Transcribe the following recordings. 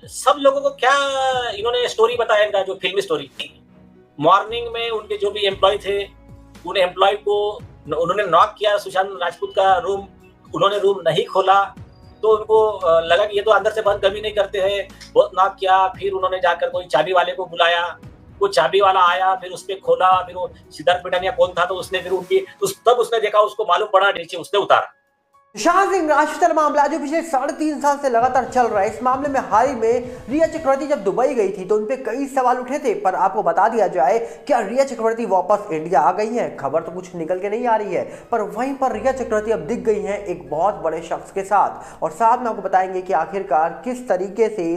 सब लोगों को क्या इन्होंने स्टोरी बताया, इनका जो फ़िल्मी स्टोरी थी। मॉर्निंग में उनके जो भी एम्प्लॉयी थे, उन एम्प्लॉयी को उन्होंने नॉक किया सुशांत राजपूत का रूम, उन्होंने रूम नहीं खोला, तो उनको लगा कि ये तो अंदर से बंद कभी नहीं करते हैं, बहुत नॉक किया, फिर उन्होंने जाकर कोई चाबी वाले को बुलाया, वो चाबी वाला आया, फिर उसपे खोला, फिर वो सिद्धार्थ पिटानिया कौन था, तो उसने फिर उनकी तब उसने देखा, उसको मालूम पड़ा, नीचे उसने उतारा। सुशांत सिंह राजपूत मामला जो पिछले 3.5 साल से लगातार चल रहा है। इस मामले में हाल ही में रिया चक्रवर्ती जब दुबई गई थी तो उनपे कई सवाल उठे थे, पर आपको बता दिया जाए क्या रिया चक्रवर्ती वापस इंडिया आ गई हैं? खबर तो कुछ निकल के नहीं आ रही है, पर वहीं पर रिया चक्रवर्ती अब दिख गई हैं एक बहुत बड़े शख्स के साथ, और साथ में आपको बताएंगे कि आखिरकार किस तरीके से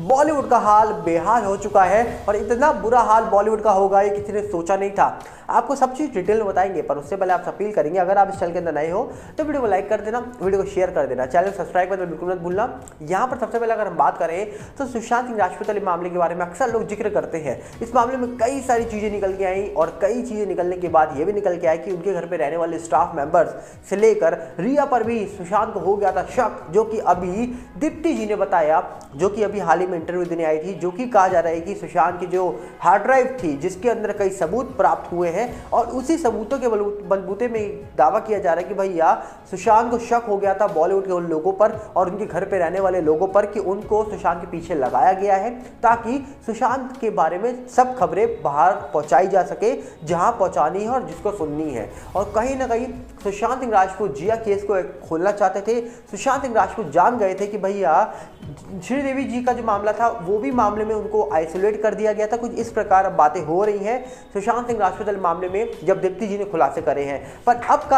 बॉलीवुड का हाल बेहाल हो चुका है, और इतना बुरा हाल बॉलीवुड का होगा ये किसी ने सोचा नहीं था। आपको सब चीज डिटेल में बताएंगे, पर उससे पहले आप अपील करेंगे अगर आप इस चैनल के अंदर नए हो तो वीडियो को लाइक कर देना, वीडियो को शेयर कर देना, चैनल सब्सक्राइब करना बिल्कुल मत भूलना। यहाँ पर सबसे पहले अगर हम बात करें तो सुशांत सिंह राजपूत वाले मामले के बारे में अक्सर लोग जिक्र करते हैं। इस मामले में कई सारी चीजें निकल के आई, और कई चीजें निकलने के बाद ये भी निकल के आया कि उनके घर पर रहने वाले स्टाफ मेंबर्स से लेकर रिया पर भी सुशांत को हो गया था शक, जो कि अभी दीप्ति जी ने बताया, जो कि अभी हाल ही में इंटरव्यू देने आई थी, जो कि कहा जा रहा है कि सुशांत की जो हार्ड ड्राइव थी जिसके अंदर कई सबूत प्राप्त हुए हैं, और उसी सबूतों के बलबूते में दावा किया जा रहा है कि भैया सुशांत को शक हो गया था बॉलीवुड के उन लोगों पर और उनके घर पे रहने वाले लोगों पर कि उनको सुशांत के पीछे लगाया गया है, ताकि सुशांत के बारे में सब खबरें बाहर पहुंचाई जा सके जहां पहुंचानी है और जिसको सुननी है। और कहीं ना कहीं सुशांत सिंह राजपूत जिया केस को खोलना चाहते थे। सुशांत सिंह राजपूत जान गए थे कि भैया श्रीदेवी जी का जो मामला था वो भी मामले में उनको आइसोलेट कर दिया गया था, कुछ इस प्रकार बातें हो रही हैं सुशांत सिंह राजपूत मामले में जब दीप्ति जी ने खुलासे करे हैं। पर अब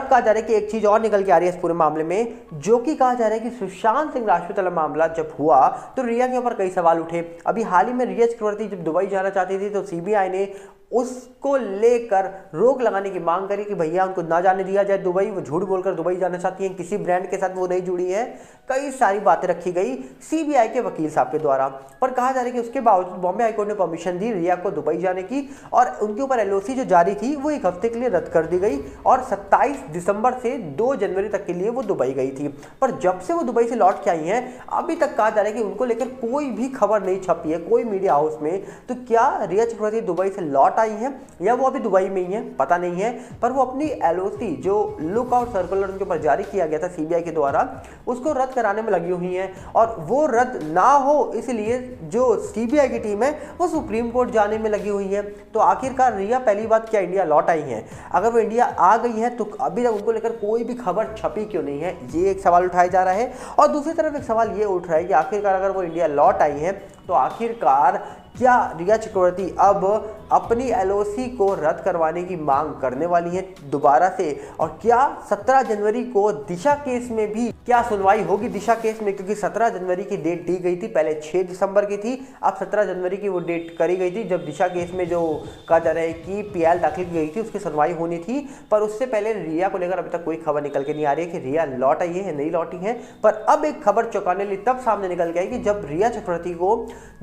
कहा जा रहा है कि एक चीज और निकल के आ रही है इस पूरे मामले में, जो कि कहा जा रहा है कि सुशांत सिंह राजपूत वाला मामला जब हुआ तो रिया के ऊपर कई सवाल उठे। अभी हाल ही में रिया चक्रवर्ती जब दुबई जाना चाहती थी तो सीबीआई ने उसको लेकर रोक लगाने की मांग करी कि भैया उनको ना जाने दिया जाए दुबई, वो झूठ बोलकर दुबई जाना चाहती हैं, किसी ब्रांड के साथ वो नहीं जुड़ी है। कई सारी बातें रखी गई सीबीआई के वकील साहब के द्वारा, पर कहा जा रहा है कि उसके बावजूद बॉम्बे हाईकोर्ट ने परमिशन दी रिया को दुबई जाने की, और उनके ऊपर एलओसी जो जारी थी वो एक हफ्ते के लिए रद्द कर दी गई, और 27 दिसंबर से 2 जनवरी तक के लिए वो दुबई गई थी। पर जब से वो दुबई से लौट के आई हैं अभी तक कहा जा रहा है कि उनको लेकर कोई भी खबर नहीं छपी है कोई मीडिया हाउस में। तो क्या रिया चक्रवर्ती दुबई से लौट आई हैं या वो अभी दुबई में ही है पता नहीं है, पर वो अपनी एलओसी जो लुकआउट सर्कुलर उनके ऊपर जारी किया गया था सीबीआई के द्वारा उसको रद्द कराने में लगी हुई हैं, और वो रद्द ना हो इसलिए जो सीबीआई की टीम है वो सुप्रीम कोर्ट जाने में लगी हुई है। तो आखिरकार रिया पहली बात क्या इंडिया लौट आई हैं? अगर वो इंडिया आ गई है तो अभी तक उनको लेकर कोई भी खबर छपी क्यों नहीं है, ये एक सवाल उठाया जा रहा है। और दूसरी तरफ एक सवाल ये उठ रहा है कि आखिरकार अगर वो इंडिया लौट आई है तो आखिरकार क्या रिया चक्रवर्ती अब अपनी एलओसी को रद्द करवाने की मांग करने वाली है दोबारा से? और क्या 17 जनवरी को दिशा केस में भी क्या सुनवाई होगी दिशा केस में? क्योंकि 17 जनवरी की डेट दी गई थी, पहले 6 दिसंबर की थी, अब 17 जनवरी की वो डेट करी गई थी जब दिशा केस में जो कहा जा रहा है कि पीएल दाखिल की गई थी उसकी सुनवाई होनी थी। पर उससे पहले रिया को लेकर अभी तक कोई खबर निकल के नहीं आ रही है कि रिया लौट आई है नहीं लौटी है। पर अब एक खबर चौंकाने लिए तब सामने निकल गई कि जब रिया चक्रवर्ती को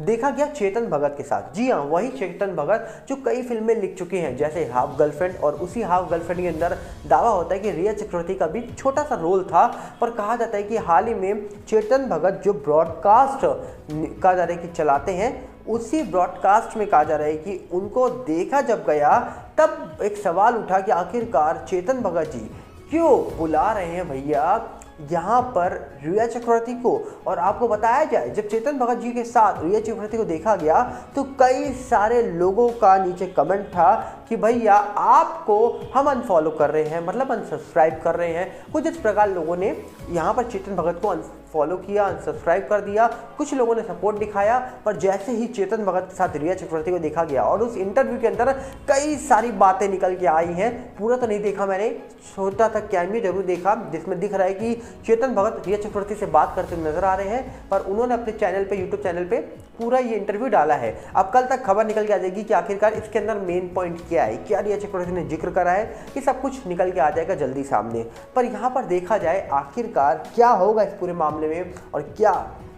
देखा गया चेतन भगत के साथ। जी हाँ, वही चेतन भगत जो कई फिल्में लिख चुके हैं जैसे हाफ गर्लफ्रेंड, और उसी हाफ गर्लफ्रेंड के अंदर दावा होता है कि रिया चक्रवर्ती का भी छोटा सा रोल था। पर कहा जाता है कि हाल ही में चेतन भगत जो ब्रॉडकास्ट कहा जा रहा है कि चलाते हैं, उसी ब्रॉडकास्ट में कहा जा रहा है कि उनको देखा जब गया तब एक सवाल उठा कि आखिरकार चेतन भगत जी क्यों बुला रहे हैं भैया यहाँ पर रिया चक्रवर्ती को। और आपको बताया जाए जब चेतन भगत जी के साथ रिया चक्रवर्ती को देखा गया तो कई सारे लोगों का नीचे कमेंट था कि भैया आपको हम अनफॉलो कर रहे हैं, मतलब अनसब्सक्राइब कर रहे हैं। कुछ इस प्रकार लोगों ने यहाँ पर चेतन भगत को फॉलो किया, अनसब्सक्राइब कर दिया, कुछ लोगों ने सपोर्ट दिखाया। पर जैसे ही चेतन भगत के साथ रिया चक्रवर्ती को देखा गया और उस इंटरव्यू के अंदर कई सारी बातें निकल के आई हैं, पूरा तो नहीं देखा मैंने, छोटा सा कैमियो जरूर देखा जिसमें दिख रहा है कि चेतन भगत रिया चक्रवर्ती से बात करते नजर आ रहे हैं, पर उन्होंने अपने चैनल पे यूट्यूब चैनल पे पूरा ये इंटरव्यू डाला है। अब कल तक खबर निकल के आ जाएगी कि आखिरकार इसके अंदर मेन पॉइंट क्या है, क्या रिया चक्रवर्ती ने जिक्र करा है, ये सब कुछ निकल के आ जाएगा जल्दी सामने। पर यहाँ पर देखा जाए आखिरकार क्या होगा इस पूरे मामले में और क्या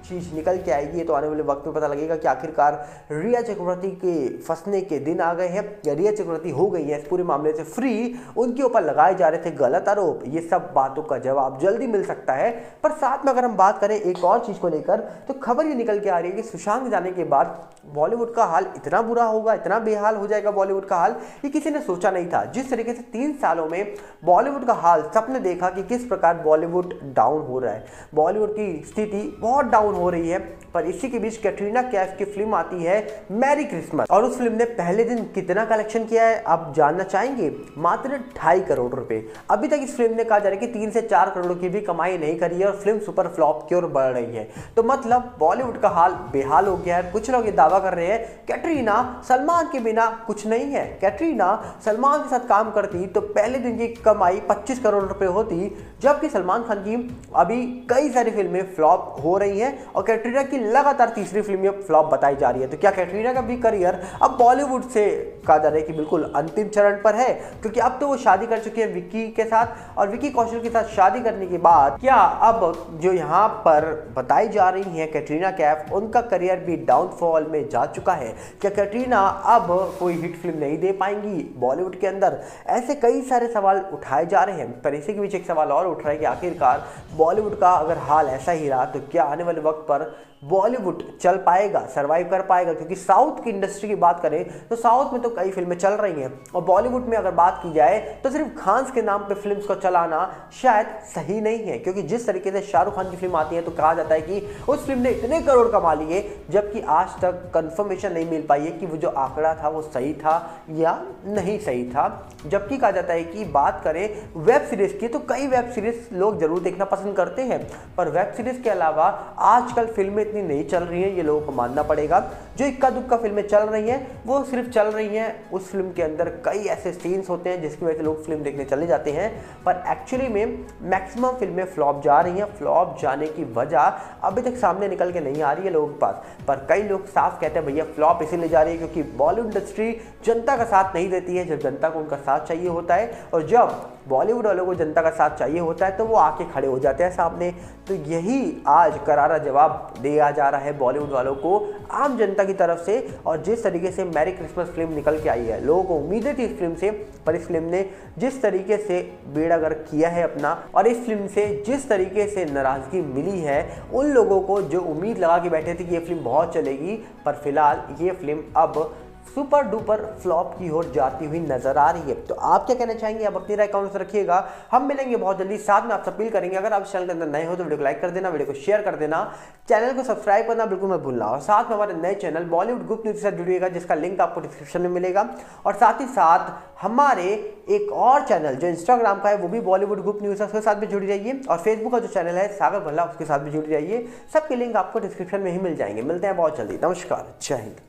चीज़ निकल के आएगी तो आने वाले वक्त में पता लगेगा कि आखिरकार रिया चक्रवर्ती के फंसने के दिन आ गए हैं या रिया चक्रवर्ती हो गई है इस पूरे मामले से फ्री, उनके ऊपर लगाए जा रहे थे गलत आरोप। ये सब बातों का जवाब जल्दी मिल सकता है। पर साथ में अगर हम बात करें एक और चीज़ को लेकर तो खबर ये निकल के आ रही है कि सुशांत जाने के बाद बॉलीवुड का हाल इतना बुरा होगा, इतना बेहाल हो जाएगा बॉलीवुड का हाल, ये किसी ने सोचा नहीं था। जिस तरीके से 3 सालों में बॉलीवुड का हाल सबने देखा कि किस प्रकार बॉलीवुड डाउन हो रहा है, बॉलीवुड की स्थिति बहुत डाउन हो रही है। पर इसी के बीच कैटरीना कैफ की फिल्म आती है मैरी क्रिसमस और उस फिल्म ने पहले दिन कितना कलेक्शन किया है आप जानना चाहेंगे? मात्र 2.5 करोड़ रुपए। अभी तक इस फिल्म ने कहा जा रहा है कि 3 से 4 करोड़ की भी कमाई नहीं करी है और फिल्म सुपर फ्लॉप की ओर बढ़ रही है। तो मतलब बॉलीवुड का हाल बेहाल हो गया है। कुछ लोग ये दावा कर रहे हैं कैटरीना सलमान के बिना कुछ नहीं है, कैटरीना सलमान के साथ काम करती तो पहले दिन की कमाई 25 करोड़ रुपए होती, जबकि सलमान खान की अभी कई सारी फिल्में फ्लॉप हो रही हैं और कैटरीना की लगातार तीसरी फिल्म में फ्लॉप बताई जा रही है। तो क्या कैटरीना का भी करियर अब बॉलीवुड से कहा जा रहा है कि बिल्कुल अंतिम चरण पर है? क्योंकि अब तो वो शादी कर चुकी है विक्की के साथ और विक्की कौशल के साथ शादी करने के बाद क्या अब जो यहाँ पर बताई जा रही है कैटरीना कैफ, उनका करियर भी डाउनफॉल में जा चुका है? क्या कैटरीना अब कोई हिट फिल्म नहीं दे पाएंगी बॉलीवुड के अंदर? ऐसे कई सारे सवाल उठाए जा रहे हैं। पर इसी के बीच एक सवाल और उठ रहा है कि आखिरकार बॉलीवुड का अगर हाल ऐसा ही रहा तो क्या आने वाले वक्त पर बॉलीवुड चल पाएगा, सरवाइव कर पाएगा? क्योंकि साउथ की इंडस्ट्री की बात करें तो साउथ में तो कई फिल्में चल रही हैं और बॉलीवुड में अगर बात की जाए तो सिर्फ खान्स के नाम पे फिल्म्स को चलाना शायद सही नहीं है। क्योंकि जिस तरीके से शाहरुख खान की फिल्म आती है तो कहा जाता है कि उस फिल्म ने इतने करोड़ कमा लिए, जबकि आज तक कंफर्मेशन नहीं मिल पाई है कि वो जो आंकड़ा था वो सही था या नहीं सही था। जबकि कहा जाता है कि बात करें वेब सीरीज की तो कई वेब सीरीज लोग जरूर देखना पसंद करते हैं, पर वेब सीरीज के अलावा आजकल फिल्में इतनी नहीं चल रही है, ये लोगों को मानना पड़ेगा। जो इक्का दुक्का फिल्में चल रही हैं वो सिर्फ चल रही हैं, उस फिल्म के अंदर कई ऐसे सीन्स होते हैं जिसकी वजह से लोग फिल्म देखने चले जाते हैं। पर एक्चुअली में मैक्सिमम फिल्में फ्लॉप जा रही हैं। फ्लॉप जाने की वजह अभी तक सामने निकल के नहीं आ रही है लोगों के पास। पर कई लोग साफ कहते हैं भैया फ्लॉप इसीलिए जा रही है क्योंकि बॉलीवुड इंडस्ट्री जनता का साथ नहीं देती है। जब जनता को उनका साथ चाहिए होता है और जब बॉलीवुड वालों को जनता का साथ चाहिए होता है तो वो आके खड़े हो जाते हैं सामने। तो यही आज करारा जवाब दिया जा रहा है बॉलीवुड वालों को आम जनता की तरफ से। और जिस तरीके से मैरी क्रिसमस फिल्म निकल के आई है, लोगों को उम्मीदें थी इस फिल्म से, पर इस फिल्म ने जिस तरीके से बेड़ा गर्क किया है अपना और इस फिल्म से जिस तरीके से नाराजगी मिली है उन लोगों को जो उम्मीद लगा के बैठे थे कि ये फिल्म बहुत चलेगी, पर फिलहाल ये फिल्म अब सुपर डुपर फ्लॉप की ओर जाती हुई नजर आ रही है। तो आप क्या कहना चाहेंगे? आप अपनी राय कमेंट में रखिएगा। हम मिलेंगे बहुत जल्दी। साथ में आपसे अपील करेंगे अगर आप चैनल के अंदर नए हो तो वीडियो को लाइक कर देना, वीडियो को शेयर कर देना, चैनल को सब्सक्राइब करना बिल्कुल मत भूलना। और साथ में हमारे नए चैनल बॉलीवुड गुप्त न्यूज से जुड़िएगा जिसका लिंक आपको डिस्क्रिप्शन में मिलेगा। और साथ ही साथ हमारे एक और चैनल जो इंस्टाग्राम का है वो भी बॉलीवुड गुप्त न्यूज है, उसके साथ भी जुड़ जाइए। और फेसबुक का जो चैनल है सागर भल्ला, उसके साथ भी जुड़ जाइए। सबके लिंक आपको डिस्क्रिप्शन में ही मिल जाएंगे। मिलते हैं बहुत जल्दी। नमस्कार, जय हिंद।